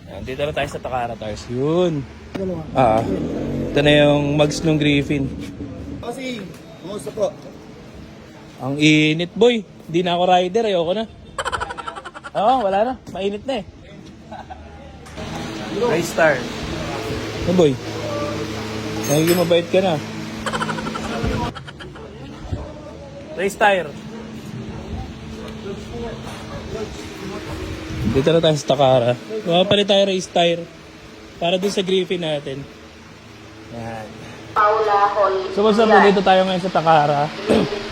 Yan, dito na tayo sa Takara Tires. Yun. Ito na yung mags ng Griffin. Kasi, kumusta po? Ang init, boy. Hindi na ako rider. Ayoko na. Oo, wala na. Mainit na eh. Race star. Hey, boy. Nagiging mabait ka na. Race tire. Dito na tayo sa Takara. Mapapalit tayo race tire. Para dun sa Griffin natin. Yan. So basta dito tayo ngayon sa Takara.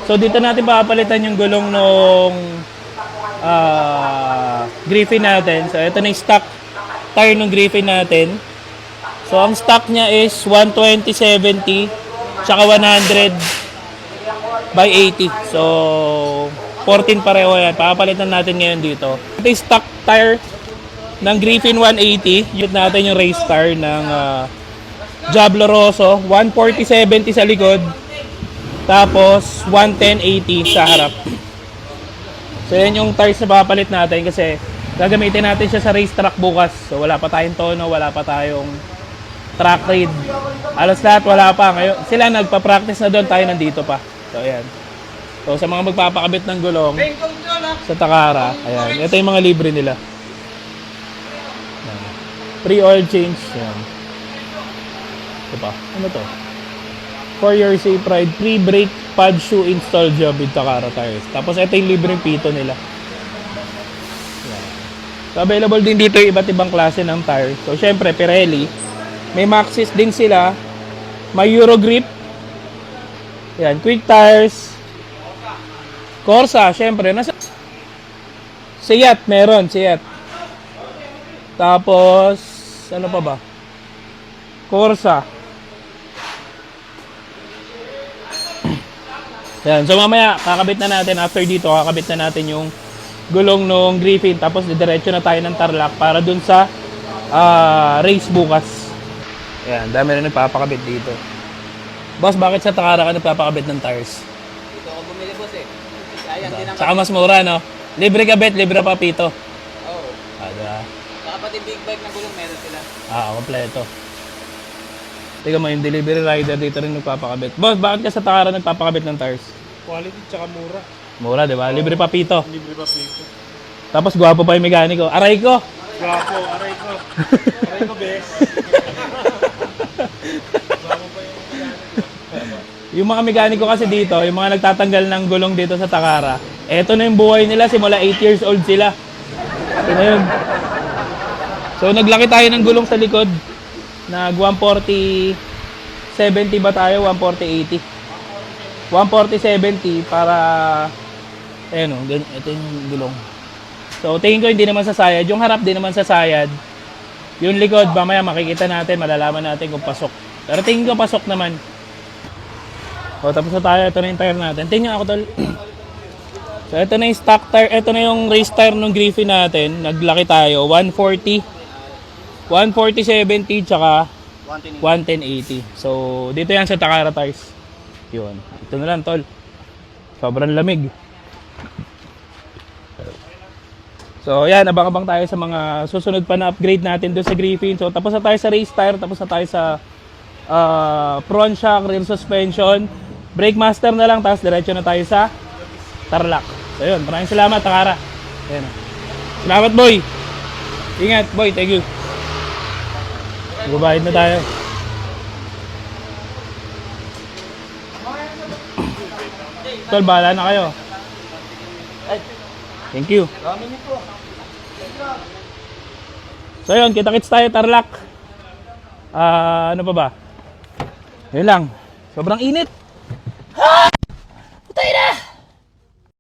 So dito natin papalitan yung gulong nung Griffin natin. So ito na yung stock tire ng Griffin natin. So ang stock niya is 120/70 tsaka 100/80. So 14 pareho yan. Papalitan natin ngayon dito. Ito yung stock tire ng Griffin 180. Yun natin yung race tire ng Diablo Rosso. 140/70 sa likod. Tapos 110/80 sa harap. So yan yung tires na papalit natin kasi gagamitin natin siya sa racetrack bukas. So wala pa tayong tono, wala pa tayong track read. Alos lahat wala pa. Ngayon, sila nagpa-practice na doon, tayo nandito pa. So ayan. So sa mga magpapakabit ng gulong sa Takara, ayan. Ito yung mga libre nila. Ayan. Free oil change. Ayan. Ito pa. Ano to? For your safe ride, free brake pad shoe install job with Takara Tires. Tapos ito yung libreng pito nila. Ayan. So available din dito yung iba't ibang klase ng tire. So syempre Pirelli. May Maxxis din sila. May Eurogrip. Ayan. Quick Tires. Corsa, syempre. Seat, meron. Seat. Tapos, ano pa ba? Corsa. Yan. So mamaya, kakabit na natin. After dito, kakabit na natin yung gulong ng Griffin. Tapos, didiretso na tayo ng Tarlac para dun sa race bukas. Yan. Dami rin nagpapakabit dito. Boss, bakit sa Takara ka nagpapakabit ng tires? Dito ako bumili, boss eh. Ayan, din ang Saka mas mura, no? Libre kabit, libre pa pito. Oo. Ada. Saka pati big bike na gulong meron sila. Kompleto. Tingnan mo, yung delivery rider dito rin nagpapakabit. Boss, bakit ka sa Takara nagpapakabit ng tires? Quality tsaka mura. Mura, di ba? Libre pa pito. Libre pa pito. Tapos gwapo pa yung mekaniko. Aray ko! Gwapo, aray ko. Aray ko, bes. Gwapo pa yung Yung mga mekaniko kasi dito, yung mga nagtatanggal ng gulong dito sa Takara, eto na yung buhay nila, simula 8 years old sila. Ito na yun. So naglaki tayo ng gulong sa likod. Nag 140/70 ba tayo? 140/80. 140/70 para ayun o, ito yung gulong. So tingin ko hindi naman sasayad. Yung harap din naman sasayad. Yung likod, mamaya makikita natin, malalaman natin kung pasok. Pero tingin ko pasok naman. O, tapos na tayo. Ito na yung tire natin. Tingnan ako, tol. So, ito na yung stock tire. Ito na yung race tire ng Griffin natin. Naglaki tayo. 140. 140/70 tsaka 110/80. So, dito yan sa Takara Tires. Yun. Ito na lang, tol. Sobrang lamig. So, yan. Abang-abang tayo sa mga susunod pa na upgrade natin doon sa Griffin. So, tapos na tayo sa race tire. Tapos na tayo sa front shock, rear suspension. Brake master na lang, tapos diretso na tayo sa Tarlac. So yun, maraming salamat Takara. Ayan. Salamat boy. Ingat boy, thank you. Magbabayad na tayo. Tol, bahala na kayo. Thank you. So yun, kita-kits tayo Tarlac. Ano pa ba? Yun lang. Sobrang init.